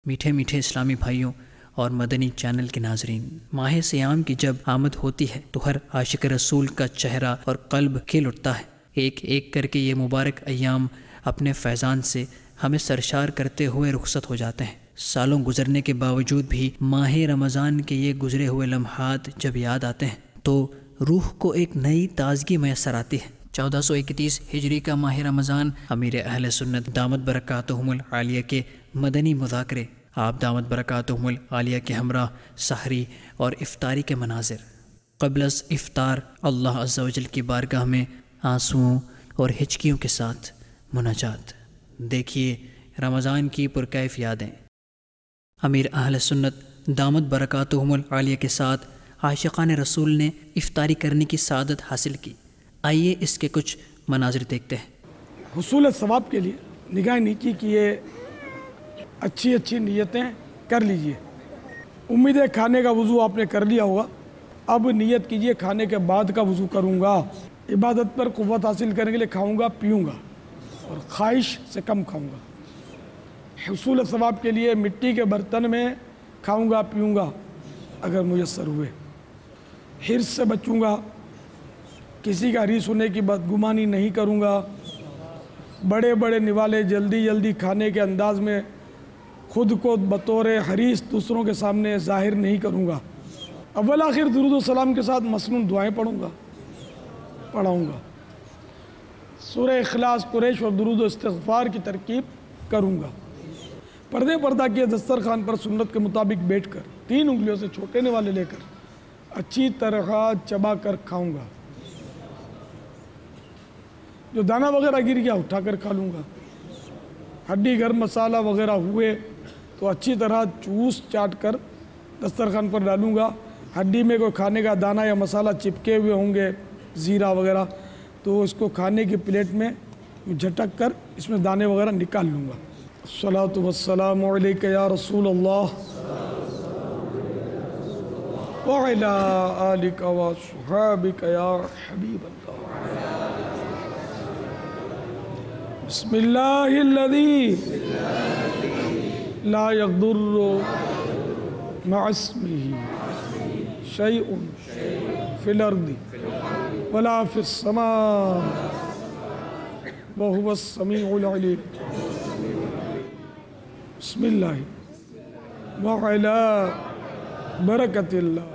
میٹھے میٹھے اسلامی بھائیوں اور مدنی چینل کے ناظرین، ماہ صیام کی جب آمد ہوتی ہے تو ہر عاشق رسول کا چہرہ اور قلب کھل اٹھتا ہے۔ ایک ایک کر کے یہ مبارک ایام اپنے فیضان سے ہمیں سرشار کرتے ہوئے رخصت ہو جاتے ہیں۔ سالوں گزرنے کے باوجود بھی ماہ رمضان کے یہ گزرے ہوئے لمحات جب یاد آتے ہیں تو روح کو ایک نئی تازگی میسر آتی ہے۔ 1431 ہجری کا ماہ رمضان امیر اہل سنت دامت برکاتہم العالیہ کے مدنی مذاکرے، آپ دامت برکاتہم العالیہ کے ہمراہ سحری اور افطاری کے مناظر، قبل از افطار اللہ عز و جل کی بارگاہ میں آنسوؤں اور ہچکیوں کے ساتھ مناجات۔ دیکھیے رمضان کی پرکیف یادیں۔ امیر اہل سنت دامت برکاتہم العالیہ کے ساتھ عاشقان رسول نے افطاری کرنے کی سعادت حاصل کی۔ آئیے اس کے کچھ مناظر دیکھتے ہیں۔ حصول ثواب کے لیے نگاہ نیکی کیے، اچھی اچھی نیتیں کر لیجئے۔ امید ہے کھانے کا وضو آپ نے کر لیا ہوگا، اب نیت کیجئے کھانے کے بعد کا وضو کروں گا، عبادت پر قوت حاصل کرنے کے لیے کھاؤں گا پیوں گا اور خواہش سے کم کھاؤں گا۔ حصول ثواب کے لیے مٹی کے برتن میں کھاؤں گا پیوں گا اگر میسر ہوئے، حرص سے بچوں گا، کسی کا حریص ہونے کی بدگمانی نہیں کروں گا، بڑے بڑے نوالے جلدی جلدی کھانے کے انداز میں خود کو بطور حریص دوسروں کے سامنے ظاہر نہیں کروں گا، اول آخر درود و سلام کے ساتھ مسنون دعائیں پڑھاؤں گا، سورہ اخلاص، قریش اور درود و استغفار کی ترکیب کروں گا، پردہ کیے دسترخوان پر سنت کے مطابق بیٹھ کر 3 انگلیوں سے چھوٹے نوالے لے کر اچھی طرح چبا کر کھاؤں گا، جو دانہ وغیرہ گر گیا اٹھا کر کھا لوں گا، ہڈی گرم مسالہ وغیرہ ہوئے تو اچھی طرح چوس چاٹ کر دسترخوان پر ڈالوں گا، ہڈی میں کوئی کھانے کا دانہ یا مسالہ چپکے ہوئے ہوں گے زیرہ وغیرہ تو اس کو کھانے کی پلیٹ میں جھٹک کر اس میں دانے وغیرہ نکال لوں گا۔ الصلاۃ والسلام علیک یا رسول اللہ وعلی آلک وصحابک یا حبیب اللہ۔ بسم اللہ الذی لا یضر مع اسمہ شیء فی الارض ولا فی السماء وهو السمیع العلیم۔ بسم اللہ وعلی برکت اللہ،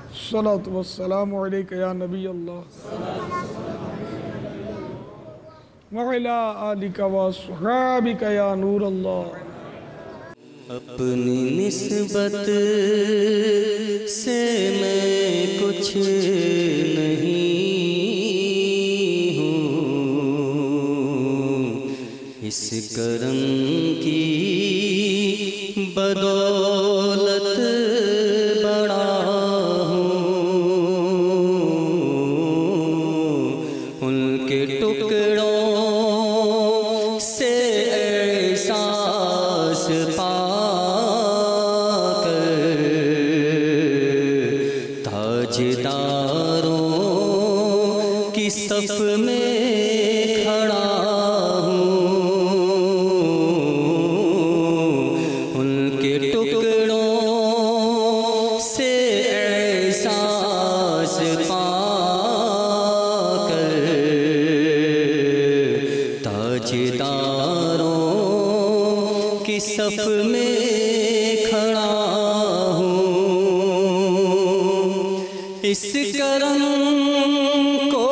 الصلاۃ والسلام علیک یا نبی اللہ وعلی آلک وصحابک یا نور اللہ۔ اپنی نسبت سے میں کچھ نہیں ہوں، اس کرم کی بدولت بڑا ہوں، ان کے ٹکڑوں سے احساس پا کر تاجداروں کی صف میں کھڑا صف میں کھڑا ہوں، اس کرم کو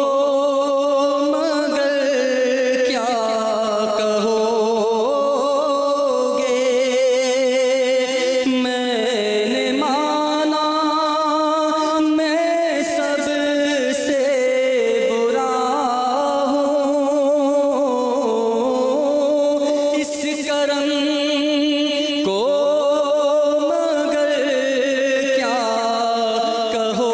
مگر کیا کہو گے، میں نے مانا میں سب سے برا ہوں، اس کرم کو مگر کیا کہو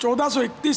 1431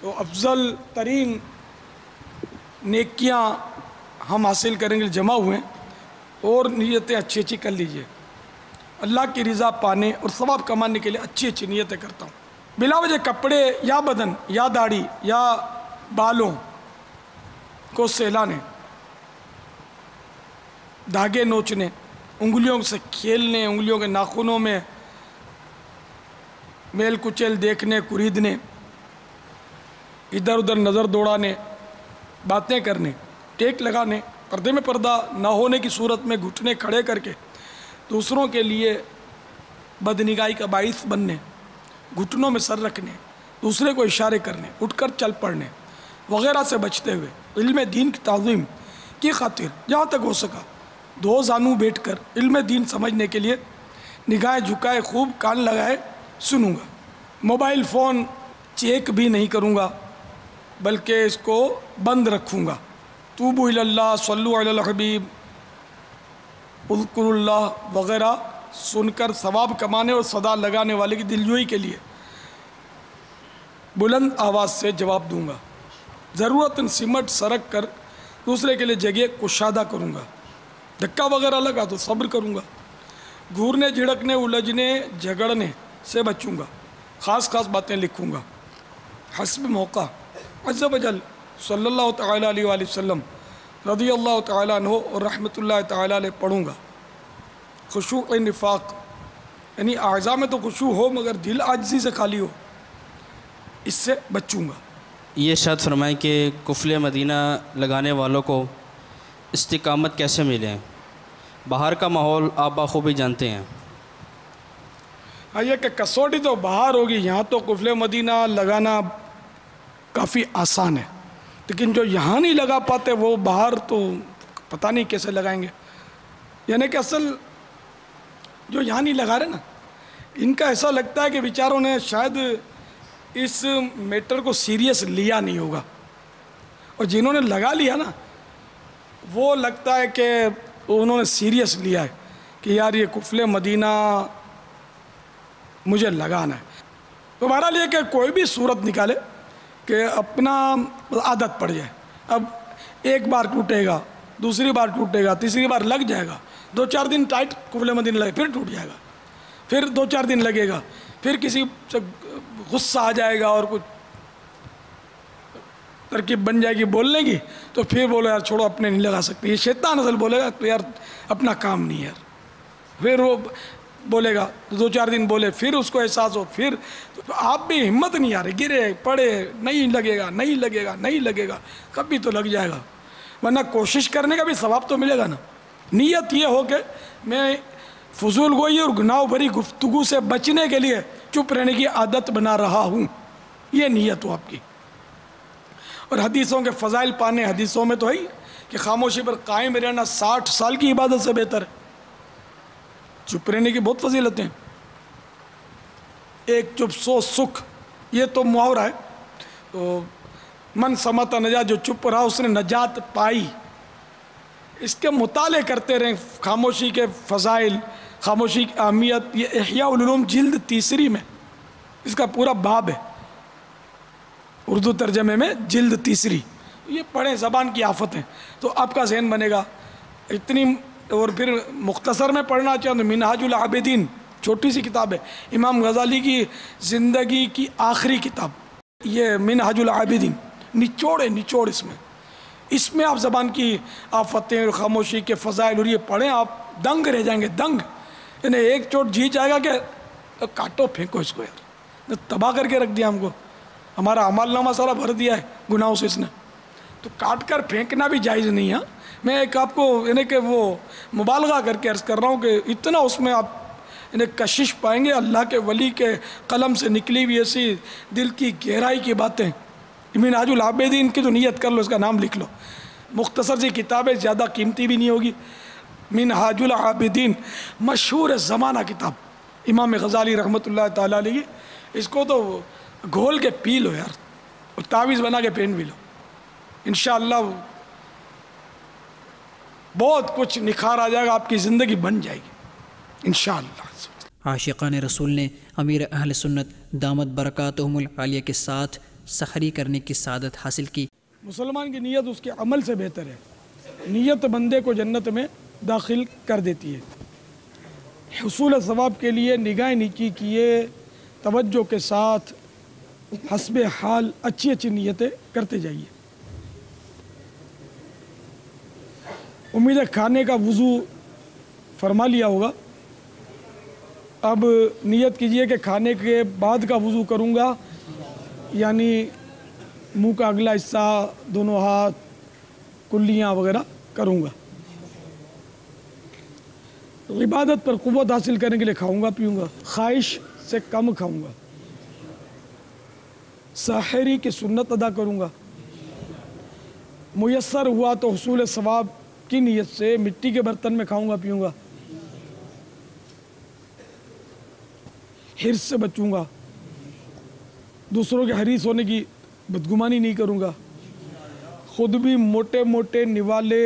تو افضل ترین نیکیاں ہم حاصل کریں گے جمع ہوئے ہیں، اور نیتیں اچھی اچھی کر لیجئے۔ اللہ کی رضا پانے اور ثواب کمانے کے لیے اچھی اچھی نیتیں کرتا ہوں۔ بلا وجہ کپڑے یا بدن یا داڑھی یا بالوں کو سہلانے، دھاگے نوچنے، انگلیوں سے کھیلنے، انگلیوں کے ناخنوں میں میل کچیل دیکھنے، کریدنے، ادھر ادھر نظر دوڑانے، باتیں کرنے، ٹیک لگانے، پردے میں پردہ نہ ہونے کی صورت میں گھٹنے کھڑے کر کے دوسروں کے لیے بدنگاہی کا باعث بننے، گھٹنوں میں سر رکھنے، دوسرے کو اشارے کرنے، اٹھ کر چل پڑنے وغیرہ سے بچتے ہوئے علم دین کی تعظیم کی خاطر جہاں تک ہو سکا دو زانو بیٹھ کر علم دین سمجھنے کے لیے نگاہیں جھکائے خوب کان لگائے سنوں گا۔ موبائل فون چیک بھی نہیں کروں گا بلکہ اس کو بند رکھوں گا۔ توبوا الی اللہ، صلو علی الحبیب، اذکر اللہ وغیرہ سن کر ثواب کمانے اور صدا لگانے والے کی دلجوئی کے لیے بلند آواز سے جواب دوں گا۔ ضرورت سمٹ سرک کر دوسرے کے لیے جگہ کشادہ کروں گا۔ دھکا وغیرہ لگا تو صبر کروں گا۔ گھورنے جھڑکنے الجھنے جھگڑنے سے بچوں گا۔ خاص خاص باتیں لکھوں گا۔ حسب موقع عز و جل صلی اللہ تعالیٰ علیہ وآلہ وسلم رضی اللہ تعالیٰ عنہ اور رحمۃ اللہ تعالیٰ علیہ پڑھوں گا۔ خشوع نفاق یعنی اعضاء میں تو خشوع ہو مگر دل عاجزی سے خالی ہو، اس سے بچوں گا۔ یہ ارشاد فرمائیں کہ قفل مدینہ لگانے والوں کو استقامت کیسے ملے؟ باہر کا ماحول آپ بخوبی جانتے ہیں۔ یہ کہ کسوٹی تو باہر ہوگی، یہاں تو قفل مدینہ لگانا کافی آسان ہے، لیکن جو یہاں نہیں لگا پاتے وہ باہر تو پتہ نہیں کیسے لگائیں گے۔ یعنی کہ اصل جو یہاں نہیں لگا رہے نا، ان کا ایسا لگتا ہے کہ بیچاروں نے شاید اس میٹر کو سیریس لیا نہیں ہوگا، اور جنہوں نے لگا لیا نا وہ لگتا ہے کہ انہوں نے سیریس لیا ہے کہ یار یہ قفل مدینہ مجھے لگانا ہے۔ تو بہرحال یہ کہ کوئی بھی صورت نکالے کہ اپنا عادت پڑ جائے۔ اب ایک بار ٹوٹے گا، دوسری بار ٹوٹے گا، تیسری بار لگ جائے گا، 2-4 دن ٹائٹ قفل مدینہ لگے پھر ٹوٹ جائے گا، پھر 2-4 دن لگے گا، پھر کسی سے غصہ آ جائے گا اور کچھ ترکیب بن جائے گی بولنے کی، تو پھر بولو یار چھوڑو اپنے نہیں لگا سکتے، یہ شیطان اصل بولے گا تو یار اپنا کام نہیں یار، پھر وہ بولے گا 2-4 دن بولے، پھر اس کو احساس ہو، پھر تو آپ بھی ہمت نہیں آ رہی، گرے پڑے نہیں لگے گا نہیں لگے گا نہیں لگے گا، کبھی تو لگ جائے گا، ورنہ کوشش کرنے کا بھی ثواب تو ملے گا نا۔ نیت یہ ہو کہ میں فضول گوئی اور گناہ بھری گفتگو سے بچنے کے لیے چپ رہنے کی عادت بنا رہا ہوں، یہ نیت ہو آپ کی۔ اور حدیثوں کے فضائل پانے، حدیثوں میں تو ہے کہ خاموشی پر قائم رہنا 60 سال کی عبادت سے بہتر ہے۔ چپ رہنے کی بہت فضیلتیں، ایک چپ سو سکھ، یہ تو محاورہ ہے، تو من سمت نجات، جو چپ رہا اس نے نجات پائی۔ اس کے مطالعے کرتے رہیں خاموشی کے فضائل، خاموشی کی اہمیت۔ یہ احیاء العلوم جلد 3 میں اس کا پورا باب ہے، اردو ترجمے میں جلد 3، یہ پڑھیں، زبان کی آفت ہیں تو آپ کا ذہن بنے گا اتنی۔ اور پھر مختصر میں پڑھنا چاہوں تو منہاج العابدین چھوٹی سی کتاب ہے، امام غزالی کی زندگی کی آخری کتاب، یہ منہاج العابدین، نچوڑ اس میں آپ زبان کی آفتیں اور خاموشی کے فضائل اور یہ پڑھیں، آپ دنگ رہ جائیں گے، دنگ، یعنی ایک چوٹ جی جائے گا کہ کاٹو پھینکو اس کو یار، تباہ کر کے رکھ دیا ہم کو، ہمارا عمل نامہ سارا بھر دیا ہے گناہوں سے اس نے، تو کاٹ کر پھینکنا بھی جائز نہیں ہے۔ میں ایک آپ کو یعنی کہ وہ مبالغہ کر کے عرض کر رہا ہوں کہ اتنا اس میں آپ یعنی کشش پائیں گے، اللہ کے ولی کے قلم سے نکلی ہوئی ایسی دل کی گہرائی کی باتیں۔ منہاج العابدین کی تو نیت کر لو، اس کا نام لکھ لو، مختصر سی کتاب ہے، زیادہ قیمتی بھی نہیں ہوگی۔ منہاج العابدین مشہور زمانہ کتاب، امام غزالی رحمۃ اللہ تعالیٰ علیہ، اس کو تو گھول کے پی لو یار، اور تعویذ بنا کے پہن بھی لو، انشاءاللہ بہت کچھ نکھار آ جائے گا، آپ کی زندگی بن جائے گی انشاءاللہ۔ عاشقان رسول نے امیر اہل سنت دامت برکاتہم العالیہ کے ساتھ سحری کرنے کی سعادت حاصل کی۔ مسلمان کی نیت اس کے عمل سے بہتر ہے۔ نیت بندے کو جنت میں داخل کر دیتی ہے۔ حصول ثواب کے لیے نگاہ نیکی کیے توجہ کے ساتھ حسب حال اچھی اچھی نیتیں کرتے جائیے۔ امید ہے کھانے کا وضو فرما لیا ہوگا۔ اب نیت کیجئے کہ کھانے کے بعد کا وضو کروں گا، یعنی منہ کا اگلا حصہ، دونوں ہاتھ، کلیاں وغیرہ کروں گا۔ عبادت پر قوت حاصل کرنے کے لیے کھاؤں گا پیوں گا، خواہش سے کم کھاؤں گا، سحری کی سنت ادا کروں گا۔ میسر ہوا تو حصول ثواب کی نیت سے مٹی کے برتن میں کھاؤں گا پیوں گا۔ حرص سے بچوں گا، دوسروں کے حریص ہونے کی بدگمانی نہیں کروں گا، خود بھی موٹے موٹے نوالے،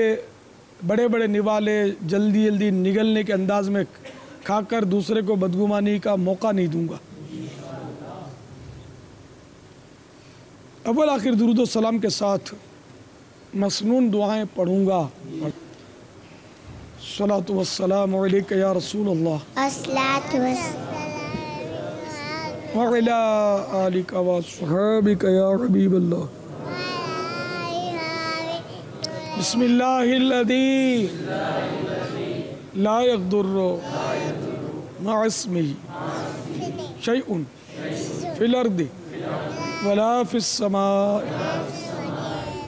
بڑے بڑے نوالے جلدی جلدی نگلنے کے انداز میں کھا کر دوسرے کو بدگمانی کا موقع نہیں دوں گا۔ اول آخر درود و سلام کے ساتھ مسنون دعائیں پڑھوں گا۔ الصلاۃ والسلام علیک یا رسول اللہ الصلاۃ والسلام وعلی آلک واصحابک یا حبیب اللہ۔ بسم اللہ الذی لا یضر مع اسمہ شیء فی الارض ولا فی السماء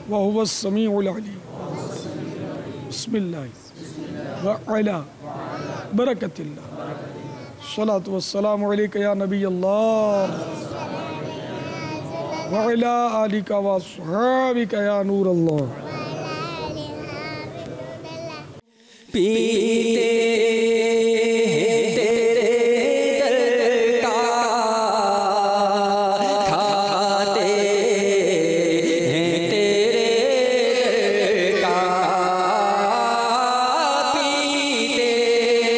وهو السمیع العلیم۔ بسم اللہ وعلی برکت اللہ۔ الصلاۃ والسلام علیک یا نبی اللہ وعلی آلک واصحابک یا نور اللہ۔ پیتے ہیں تیرے در کا، کھاتے ہیں تیرے در کا، پیتے ہیں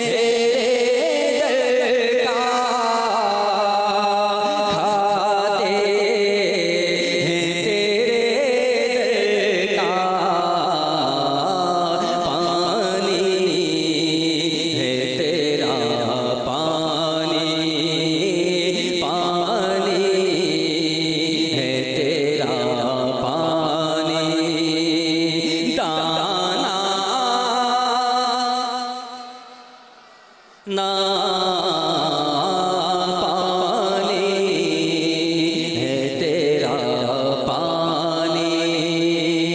تیرے در کا، کھاتے ہیں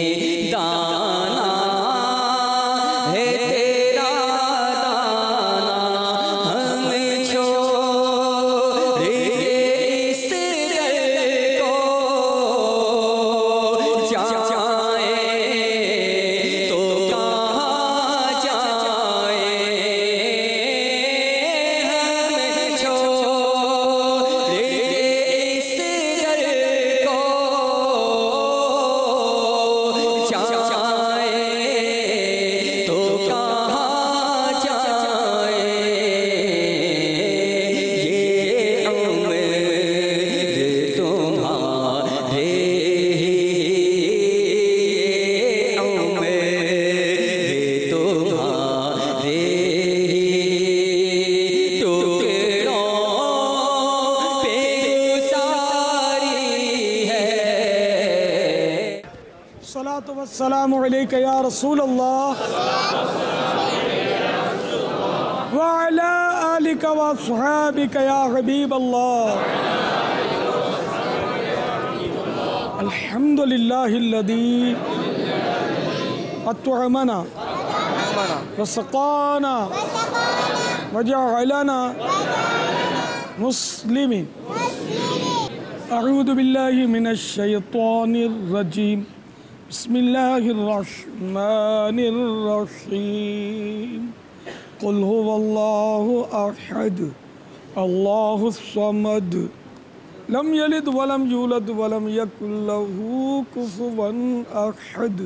تیرے در کا، السلام علیک یا رسول اللہ وعلی آلک واصحابک یا حبیب اللہ۔ الحمدللہ الذی اطعمنا وسقانا وجعلنا مسلمین۔ اعوذ باللہ من الشیطان الرجیم، بسم اللہ الرحمن الرحیم۔ قل هو اللہ احد اللہ الصمد لم یلد ولم یولد ولم یکن له کفوا احد۔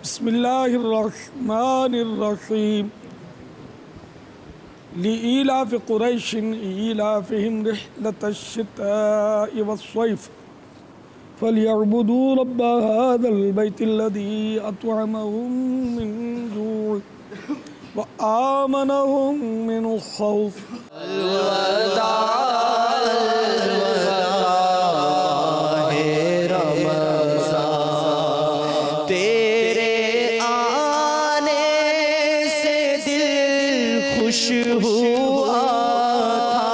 بسم اللہ الرحمن الرحیم۔ لإيلاف قريش إيلافهم رحلة الشتاء والصيف فليعبدوا رب هذا البيت الذي أطعمهم من جوع وآمنهم من الخوف. تیرے آنے سے دل خوش ہوا تھا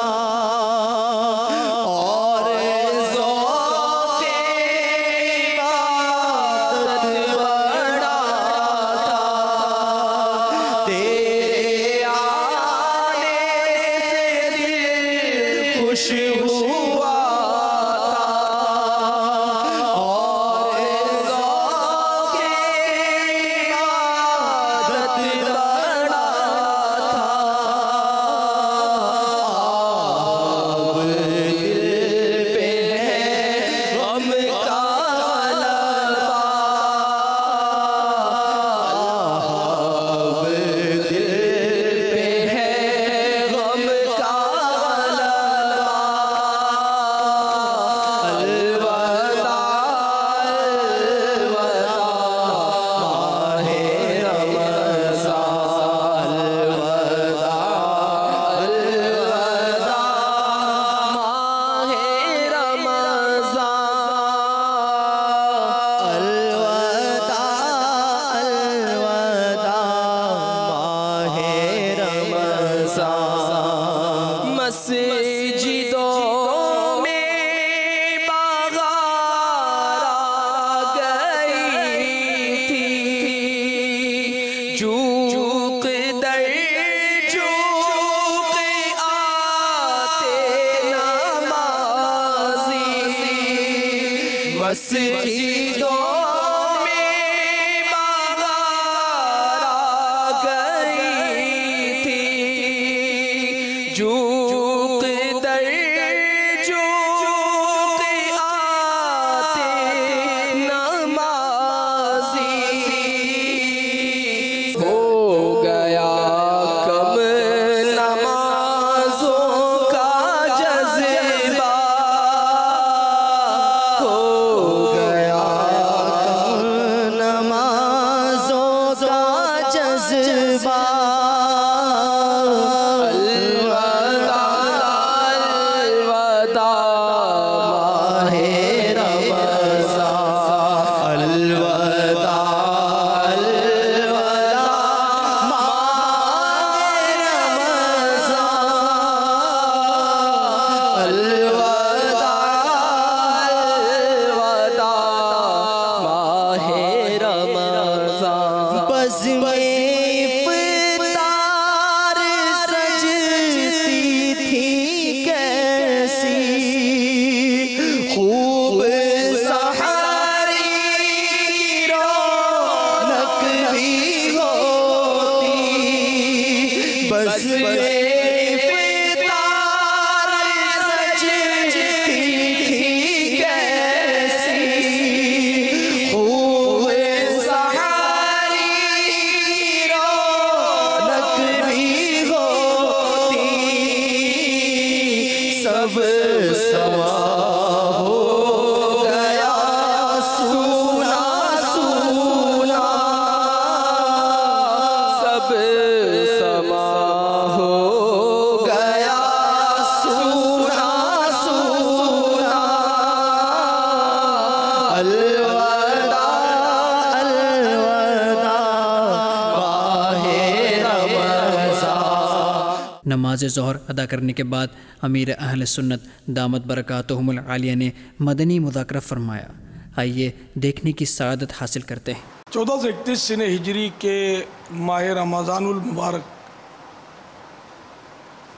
اور ذوق عبادت بڑا تھا. تیرے آنے سے دل خوش ہوا مسجدوں میں بہار آ گئی تھی. جوق در جوق آتے نمازی. ہو گیا کم نمازوں کا جذبہ. نماز ظہر ادا کرنے کے بعد امیر اہل سنت دامت برکاتہم العالیہ نے مدنی مذاکرہ فرمایا. آئیے دیکھنے کی سعادت حاصل کرتے ہیں. 1431 سن ہجری کے ماہ رمضان المبارک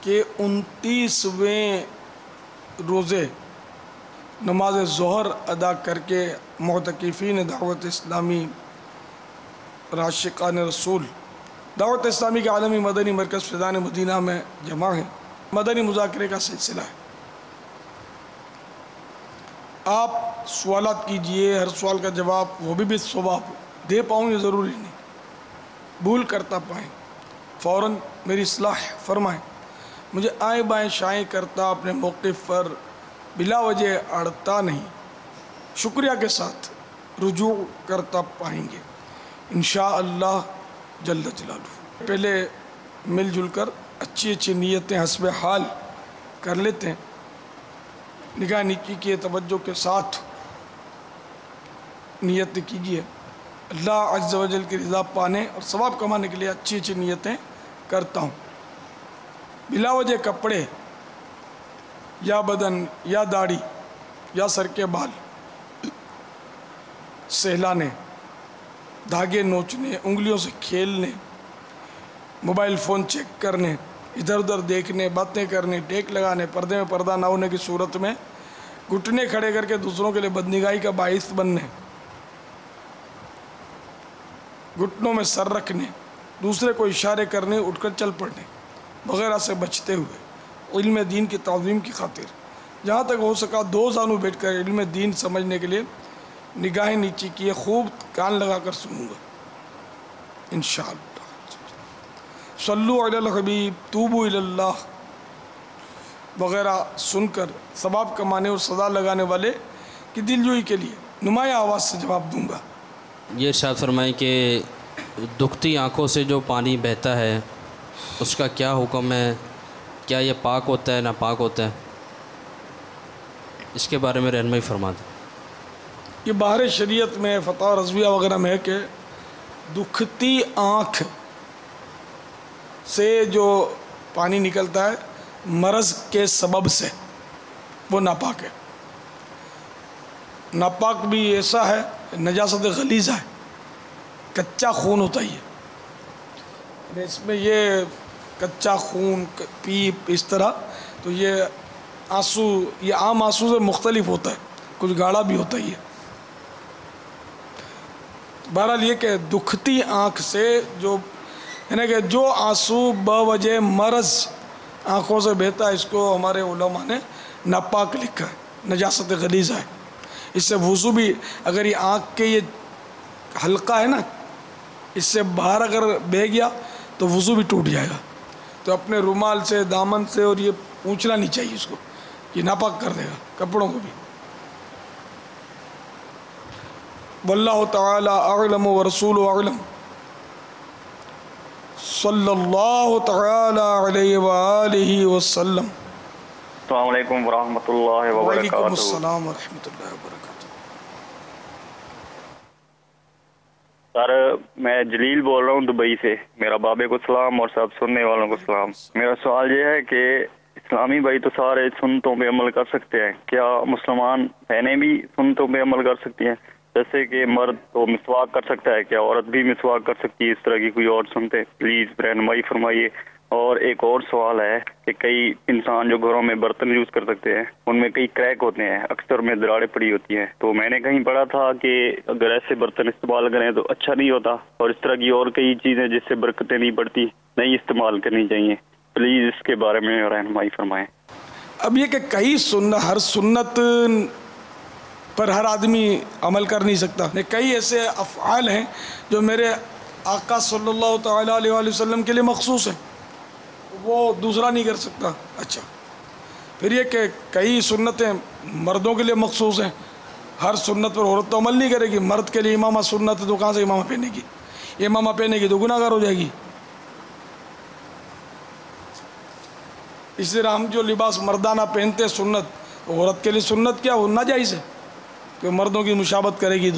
کے 29ویں روزے نماز ظہر ادا کر کے معتکفین دعوت اسلامی راشقان رسول دعوت اسلامی کے عالمی مدنی مرکز فیضان مدینہ میں جمع ہیں. مدنی مذاکرے کا سلسلہ ہے. آپ سوالات کیجئے، ہر سوال کا جواب وہ بھی ثواب دے پاؤں یہ ضروری نہیں، بھول کرتا پائیں، فوراً میری اصلاح فرمائیں. مجھے آئیں بائیں شائیں کرتا اپنے موقف پر بلا وجہ اڑتا نہیں، شکریہ کے ساتھ رجوع کرتا پائیں گے انشاءاللہ جل جلالہ۔ پہلے مل جل کر اچھی اچھی نیتیں حسب حال کر لیتے ہیں، نگاہ نیکی کی توجہ کے ساتھ نیت کیجیے، اللہ عز و جل کی رضا پانے اور ثواب کمانے کے لیے اچھی اچھی نیتیں کرتا ہوں۔ بلا وجہ کپڑے یا بدن یا داڑھی یا سر کے بال سہلانے، دھاگے نوچنے، انگلیوں سے کھیلنے، موبائل فون چیک کرنے، ادھر ادھر دیکھنے، باتیں کرنے، ٹیک لگانے، پردے میں پردہ نہ ہونے کی صورت میں گھٹنے کھڑے کر کے دوسروں کے لیے بدنگاہی کا باعث بننے، گھٹنوں میں سر رکھنے، دوسرے کو اشارے کرنے، اٹھ کر چل پڑنے وغیرہ سے بچتے ہوئے علم دین کی تعظیم کی خاطر جہاں تک ہو سکا دو زانو بیٹھ کر علم دین سمجھنے کے لیے نگاہیں نیچی کیے، خوب کان لگا کر سنوں گا انشاءاللہ۔ صلو علی الحبیب، توبو الی اللہ وغیرہ سن کر ثواب کمانے اور سزا لگانے والے کی دلجوئی کے لیے نمایاں آواز سے جواب دوں گا۔ یہ ارشاد فرمائیں کہ دکھتی آنکھوں سے جو پانی بہتا ہے اس کا کیا حکم ہے؟ کیا یہ پاک ہوتا ہے ناپاک ہوتا ہے؟ اس کے بارے میں رہنمائی فرما دیں۔ یہ باہر شریعت میں فتح رضویہ وغیرہ میں ہے کہ دکھتی آنکھ سے جو پانی نکلتا ہے مرض کے سبب سے وہ ناپاک ہے۔ ناپاک بھی ایسا ہے، نجاست غلیظہ ہے، کچا خون ہوتا ہی ہے، اس میں یہ کچا خون، پیپ، اس طرح تو یہ آنسو، یہ عام آنسو سے مختلف ہوتا ہے، کچھ گاڑھا بھی ہوتا ہی ہے۔ بہرحال یہ کہ دکھتی آنکھ سے جو یعنی کہ جو آنسو بوجہ مرض آنکھوں سے بہتا ہے، اس کو ہمارے علماء نے ناپاک لکھا ہے، نجاست غلیظہ ہے۔ اس سے وضو بھی، اگر یہ آنکھ کے یہ حلقہ ہے نا، اس سے باہر اگر بہہ گیا تو وضو بھی ٹوٹ جائے گا، تو اپنے رومال سے، دامن سے، اور یہ پوچھنا نہیں چاہیے اس کو، یہ ناپاک کر دے گا کپڑوں کو بھی۔ واللہ تعالی اعلم ورسول اعلم، صلی اللہ تعالی علیہ وآلہ وسلم۔ السلام علیکم ورحمۃ اللہ وعلیکم وبرکاتہ۔ السلام ورحمۃ اللہ وبرکاتہ۔ سر میں جلیل بول رہا ہوں دبئی سے، میرا بابے کو سلام اور سب سننے والوں کو سلام۔ میرا سوال یہ ہے کہ اسلامی بھائی تو سارے سنتوں پہ عمل کر سکتے ہیں، کیا مسلمان بہنیں بھی سنتوں پہ عمل کر سکتی ہیں؟ جیسے کہ مرد تو مسواک کر سکتا ہے، کیا عورت بھی مسواک کر سکتی ہے؟ اس طرح کی کوئی اور سنتے پلیز رہنمائی فرمائیے۔ اور ایک اور سوال ہے کہ کئی انسان جو گھروں میں برتن یوز کر سکتے ہیں ان میں کئی کریک ہوتے ہیں، اکثر میں دراڑیں پڑی ہوتی ہیں، تو میں نے کہیں پڑھا تھا کہ اگر ایسے برتن استعمال کریں تو اچھا نہیں ہوتا، اور اس طرح کی اور کئی چیزیں جس سے برکتیں نہیں بڑھتی نہیں استعمال کرنی چاہیے، پلیز اس کے بارے میں رہنمائی فرمائیں۔ اب یہ کہ کئی ہر سنت پر ہر آدمی عمل کر نہیں سکتا، کئی ایسے افعال ہیں جو میرے آقا صلی اللہ تعالیٰ علیہ وآلہ وسلم کے لیے مخصوص ہیں، وہ دوسرا نہیں کر سکتا۔ اچھا، پھر یہ کہ کئی سنتیں مردوں کے لیے مخصوص ہیں، ہر سنت پر عورت تو عمل نہیں کرے گی۔ مرد کے لیے امامہ سنت ہے تو کہاں سے امامہ پہنے گی؟ امامہ پہنے گی تو گناہ گار ہو جائے گی۔ اس طرح ہم جو لباس مردانہ پہنتے ہیں سنت، عورت کے لیے سنت کیا، وہ ناجائز ہے کہ مردوں کی مشابہت کرے گی۔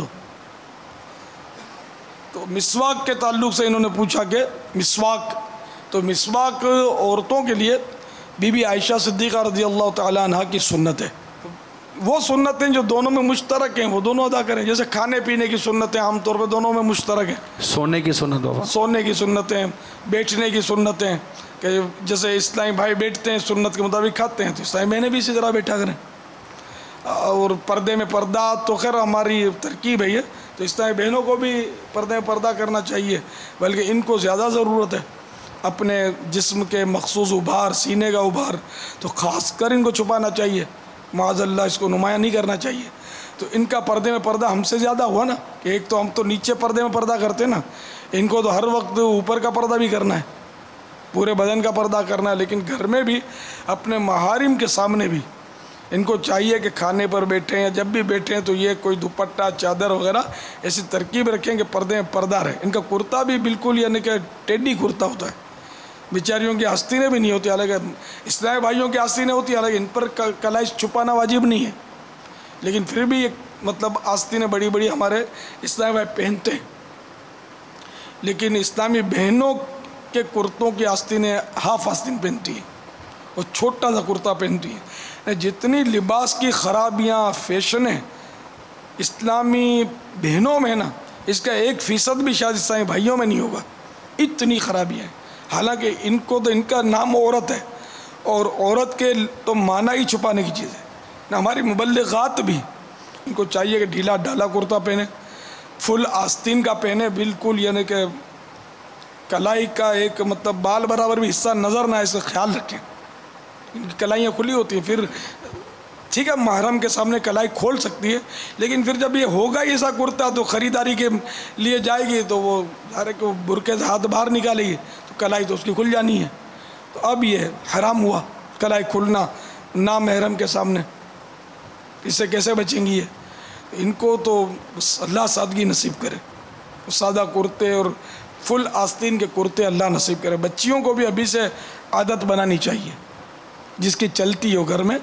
تو مسواک کے تعلق سے انہوں نے پوچھا کہ مسواک عورتوں کے لیے بی بی عائشہ صدیقہ رضی اللہ تعالی عنہ کی سنت ہے۔ وہ سنتیں جو دونوں میں مشترک ہیں وہ دونوں ادا کریں، جیسے کھانے پینے کی سنتیں عام طور پہ دونوں میں مشترک ہیں، سونے کی سنت بابا، سونے کی سنتیں، بیٹھنے کی سنتیں، کہ جیسے اسلامی بھائی بیٹھتے ہیں سنت کے مطابق کھاتے ہیں تو اسلامی بہنیں بھی اسی طرح بیٹھا کریں۔ اور پردے میں پردہ تو خیر ہماری ترکیب ہے یہ، تو اسلامی بہنوں کو بھی پردے میں پردہ کرنا چاہیے، بلکہ ان کو زیادہ ضرورت ہے۔ اپنے جسم کے مخصوص ابھار، سینے کا ابھار تو خاص کر ان کو چھپانا چاہیے، معاذ اللہ اس کو نمایاں نہیں کرنا چاہیے۔ تو ان کا پردے میں پردہ ہم سے زیادہ ہوا نا، کہ ایک تو ہم تو نیچے پردے میں پردہ کرتے ہیں نا، ان کو تو ہر وقت اوپر کا پردہ بھی کرنا ہے، پورے بدن کا پردہ کرنا ہے، لیکن گھر میں بھی اپنے محارم کے سامنے بھی ان کو چاہیے کہ کھانے پر بیٹھیں یا جب بھی بیٹھیں تو یہ کوئی دوپٹہ چادر وغیرہ ایسی ترکیب رکھیں کہ پردے میں پردہ رہے۔ ان کا کرتا بھی بالکل یعنی کہ ٹیڈی کرتا ہوتا ہے، بیچاریوں کی آستینیں بھی نہیں ہوتی، حالانکہ اسلامی بھائیوں کی آستینیں ہوتی ہیں، حالانکہ ان پر کلائی چھپانا واجب نہیں ہے، لیکن پھر بھی ایک مطلب آستینیں بڑی بڑی ہمارے اسلامی بھائی پہنتے ہیں، لیکن اسلامی بہنوں کے کرتوں کی آستینیں ہاف آستین پہنتی ہیں اور چھوٹا سا کرتا پہنتی ہیں۔ جتنی لباس کی خرابیاں فیشنیں اسلامی بہنوں میں نا، اس کا 1% بھی شاید اسلامی بھائیوں میں نہیں ہوگا، اتنی خرابیاں ہیں۔ حالانکہ ان کو تو ان کا نام عورت ہے، اور عورت کے تو معنی ہی چھپانے کی چیز ہے نا۔ ہماری مبلغات بھی ان کو چاہیے کہ ڈھیلا ڈھالا کرتا پہنے، فل آستین کا پہنے، بالکل یعنی کہ کلائی کا ایک مطلب بال برابر بھی حصہ نظر نہ آئے، اس کا خیال رکھیں۔ ان کی کلائیاں کھلی ہوتی ہیں، پھر ٹھیک ہے محرم کے سامنے کلائی کھول سکتی ہے، لیکن پھر جب یہ ہوگا ہی ایسا کرتا تو خریداری کے لیے جائے گی تو وہ سارے کو برقعے سے ہاتھ باہر نکالے گی تو کلائی تو اس کی کھل جانی ہے۔ تو اب یہ حرام ہوا کلائی کھلنا نامحرم کے سامنے، اس سے کیسے بچیں گی یہ؟ ان کو تو اللہ سادگی نصیب کرے، سادہ کرتے اور فل آستین کے کرتے اللہ نصیب کرے۔ بچیوں کو بھی ابھی سے عادت بنانی چاہیے، جس کی چلتی ہو گھر میں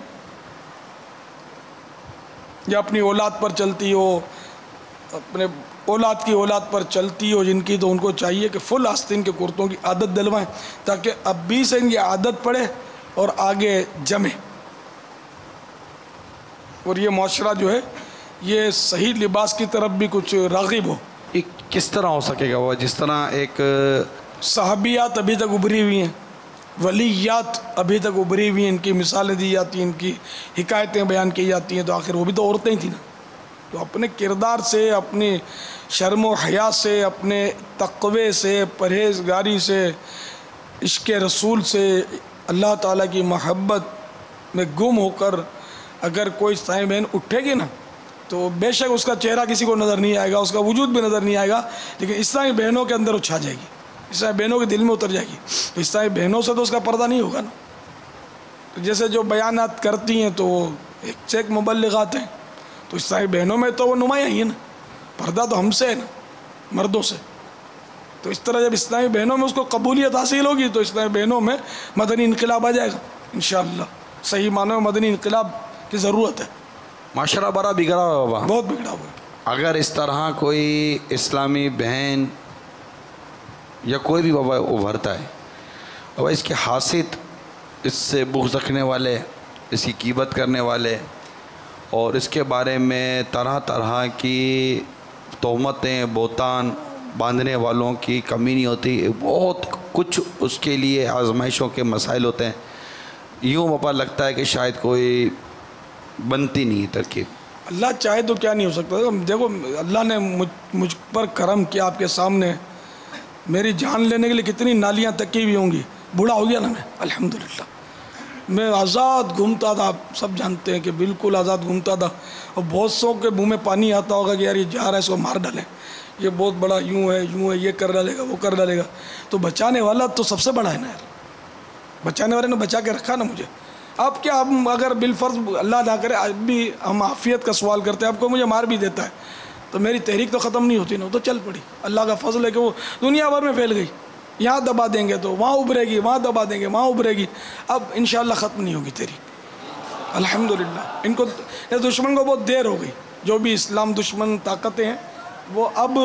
یا اپنی اولاد پر چلتی ہو، اپنے اولاد کی اولاد پر چلتی ہو جن کی، تو ان کو چاہیے کہ فل آستین کے کرتوں کی عادت دلوائیں، تاکہ اب بھی سے ان کی عادت پڑے اور آگے جمے، اور یہ معاشرہ جو ہے یہ صحیح لباس کی طرف بھی کچھ راغب ہو۔ یہ کس طرح ہو سکے گا؟ وہ جس طرح ایک صحابیات ابھی تک ابھری ہوئی ہیں، ولیات ابھی تک ابھری ہوئی ہیں، ان کی مثالیں دی جاتی ہیں، ان کی حکایتیں بیان کی جاتی ہیں، تو آخر وہ بھی تو عورتیں ہی تھیں نا۔ تو اپنے کردار سے، اپنی شرم و حیا سے، اپنے تقوی سے، پرہیزگاری سے، عشق رسول سے، اللہ تعالیٰ کی محبت میں گم ہو کر اگر کوئی سائیں بہن اٹھے گی نا، تو بے شک اس کا چہرہ کسی کو نظر نہیں آئے گا، اس کا وجود بھی نظر نہیں آئے گا، لیکن اسلامی بہنوں کے اندر وہ چھا جائے گی، اسلامی بہنوں کے دل میں اتر جائے گی۔ تو اسلامی بہنوں سے تو اس کا پردہ نہیں ہوگا نا۔ تو جیسے جو بیانات کرتی ہیں تو وہ ایک سے ایک مبلغات ہیں، تو اسلامی بہنوں میں تو وہ نمایاں ہی ہیں نا، پردہ تو ہم سے ہے نا، مردوں سے۔ تو اس طرح جب اسلامی بہنوں میں اس کو قبولیت حاصل ہوگی تو اسلامی بہنوں میں مدنی انقلاب آ جائے گا انشاءاللہ۔ صحیح معنوں میں مدنی انقلاب کی ضرورت ہے، معاشرہ بڑا بگڑا ہوا بابا۔ بہت بگڑا ہوا ہے۔ اگر اس طرح کوئی اسلامی بہن یا کوئی بھی بابا ابھرتا ہے، بابا اس کی حاسد، اس سے بغض رکھنے والے، اس کی غیبت کرنے والے اور اس کے بارے میں طرح طرح کی تہمتیں، بہتان باندھنے والوں کی کمی نہیں ہوتی، بہت کچھ اس کے لیے آزمائشوں کے مسائل ہوتے ہیں۔ یوں بابا لگتا ہے کہ شاید کوئی بنتی نہیں ترکیب۔ اللہ چاہے تو کیا نہیں ہو سکتا۔ دیکھو اللہ نے مجھ پر کرم کیا، آپ کے سامنے میری جان لینے کے لیے کتنی نالیاں تکی ہوئی ہوں گی، بوڑھا ہو گیا نا میں الحمدللہ، میں آزاد گھومتا تھا، آپ سب جانتے ہیں کہ بالکل آزاد گھومتا تھا، اور بہت سو کے منہ میں پانی آتا ہوگا کہ یار یہ جا رہا ہے اس کو مار ڈالیں، یہ بہت بڑا یوں ہے یہ کر ڈالے گا وہ کر ڈالے گا۔ تو بچانے والا تو سب سے بڑا ہے نا یار، بچانے والے نے بچا کے رکھا نا مجھے۔ اب کیا ہم اگر بالفرض اللہ نہ کرے اب بھی ہم عافیت کا سوال کرتے ہیں، اب کو مجھے مار بھی دیتا ہے تو میری تحریک تو ختم نہیں ہوتی نا، وہ تو چل پڑی۔ اللہ کا فضل ہے کہ وہ دنیا بھر میں پھیل گئی، یہاں دبا دیں گے تو وہاں ابھرے گی، وہاں دبا دیں گے وہاں ابھرے گی، اب انشاءاللہ ختم نہیں ہوگی تحریک الحمدللہ۔ ان کو دشمن کو بہت دیر ہو گئی، جو بھی اسلام دشمن طاقتیں ہیں وہ اب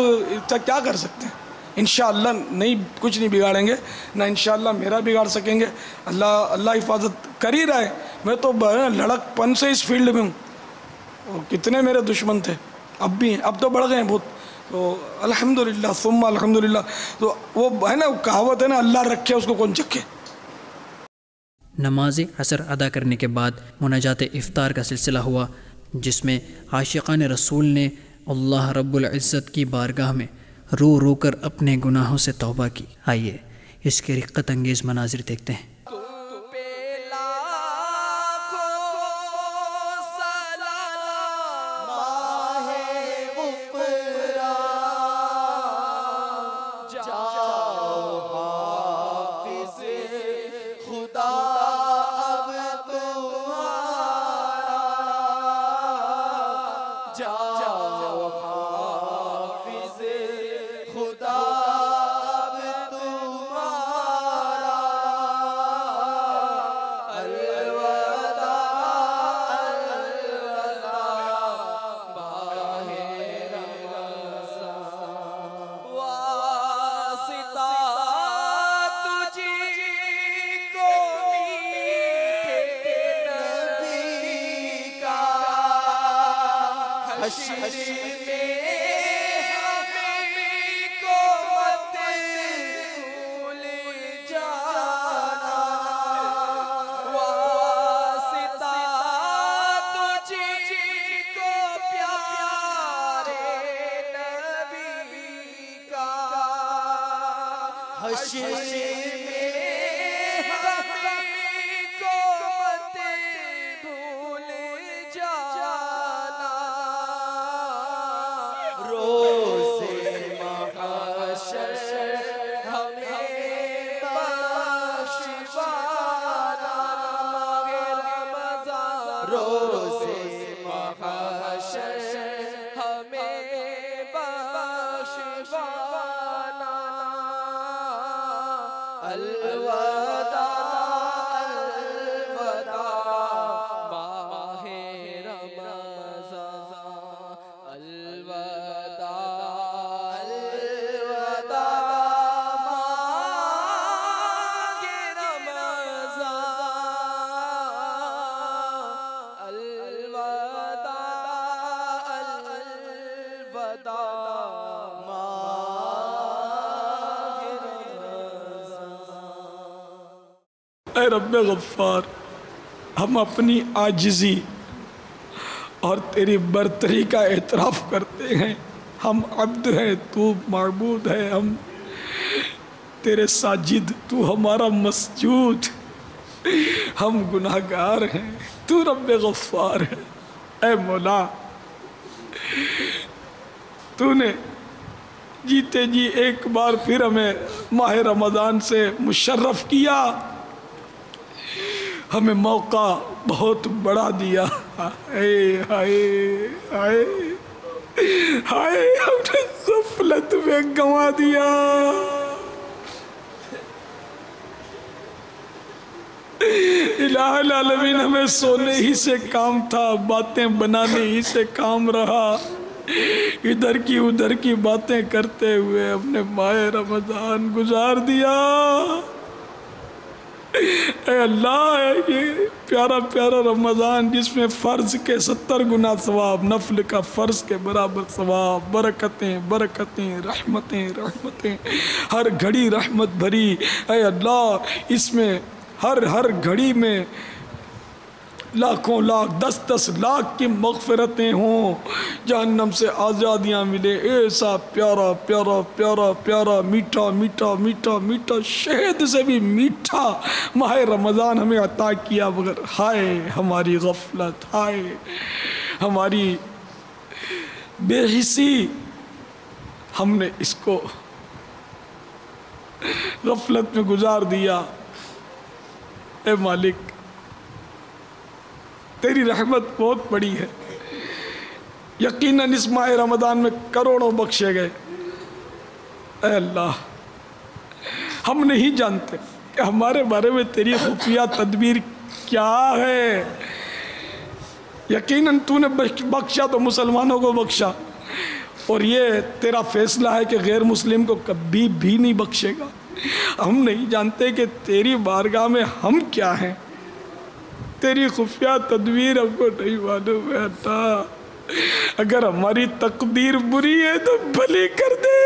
کیا کر سکتے ہیں؟ انشاءاللہ نہیں، کچھ نہیں بگاڑیں گے، نہ انشاءاللہ میرا بگاڑ سکیں گے۔ اللہ حفاظت کر ہی رہا ہے، میں تو لڑک پن سے اس فیلڈ میں ہوں، کتنے میرے دشمن تھے اب بھی ہیں، اب تو بڑھ گئے ہیں بہت، تو الحمدللہ ثم الحمدللہ۔ تو وہ ہے نا کہاوت ہے نا، اللہ رکھے اس کو کون چکھے۔ نماز عصر ادا کرنے کے بعد مناجات افطار کا سلسلہ ہوا، جس میں عاشقان رسول نے اللہ رب العزت کی بارگاہ میں رو رو کر اپنے گناہوں سے توبہ کی۔ آئیے اس کے رقت انگیز مناظر دیکھتے ہیں۔ حشر میں ہمیں کو مت بھول جانا، واسطہ تجھ کو پیارے نبی کا، حشر میں ہمیں کو مت بھول جانا، روز محشر ہمیں بخشوانا، ماہ رمضان روز محشر ہمیں بخشوانا، الوداع الوداع ماہ رمضان، الوداع الوداع ماہ رمضان، الوداع الوداع ماہ رمضان۔ اے رب غفار، ہم اپنی عاجزی اور تیری برتری کا اعتراف کرتے ہیں، ہم عبد ہیں، تو معبود ہے، ہم تیرے ساجد، تو ہمارا مسجود، ہم گناہگار ہیں، تو رب غفار ہے۔ اے مولا، تو نے جیتے جی ایک بار پھر ہمیں ماہ رمضان سے مشرف کیا، ہمیں موقع بہت بڑا دیا، ہائے ہائے ہائے ہائے، ہم نے غفلت میں گنوا دیا۔ الہ العالمین، ہمیں سونے ہی سے کام تھا، باتیں بنانے ہی سے کام رہا، ادھر کی ادھر کی باتیں کرتے ہوئے ہم نے ماہ رمضان گزار دیا۔ اے اللہ، یہ پیارا پیارا رمضان جس میں فرض کے 70 گنا ثواب، نفل کا فرض کے برابر ثواب، برکتیں برکتیں، رحمتیں رحمتیں، ہر گھڑی رحمت بھری۔ اے اللہ، اس میں ہر گھڑی میں لاکھوں لاکھ، 10 لاکھ کی مغفرتیں ہوں، جہنم سے آزادیاں ملے، ایسا پیارا پیارا پیارا پیارا، میٹھا میٹھا میٹھا میٹھا، شہد سے بھی میٹھا ماہ رمضان ہمیں عطا کیا، مگر ہائے ہماری غفلت، ہائے ہماری بے حسی، ہم نے اس کو غفلت میں گزار دیا۔ اے مالک، تیری رحمت بہت بڑی ہے، یقیناً اس ماہ رمضان میں کروڑوں بخشے گئے۔ اے اللہ، ہم نہیں جانتے کہ ہمارے بارے میں تیری خفیہ تدبیر کیا ہے، یقیناً تو نے بخشا تو مسلمانوں کو بخشا، اور یہ تیرا فیصلہ ہے کہ غیر مسلم کو کبھی بھی نہیں بخشے گا۔ ہم نہیں جانتے کہ تیری بارگاہ میں ہم کیا ہیں، تیری خفیہ تدبیر ہم کو نہیں معلوم ہے۔ اللہ، اگر ہماری تقدیر بری ہے تو بھلی کر دے۔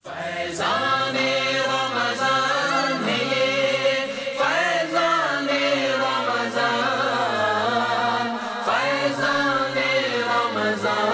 فیضان رمضان ہے یہ، فیضان رمضان، فیضان رمضان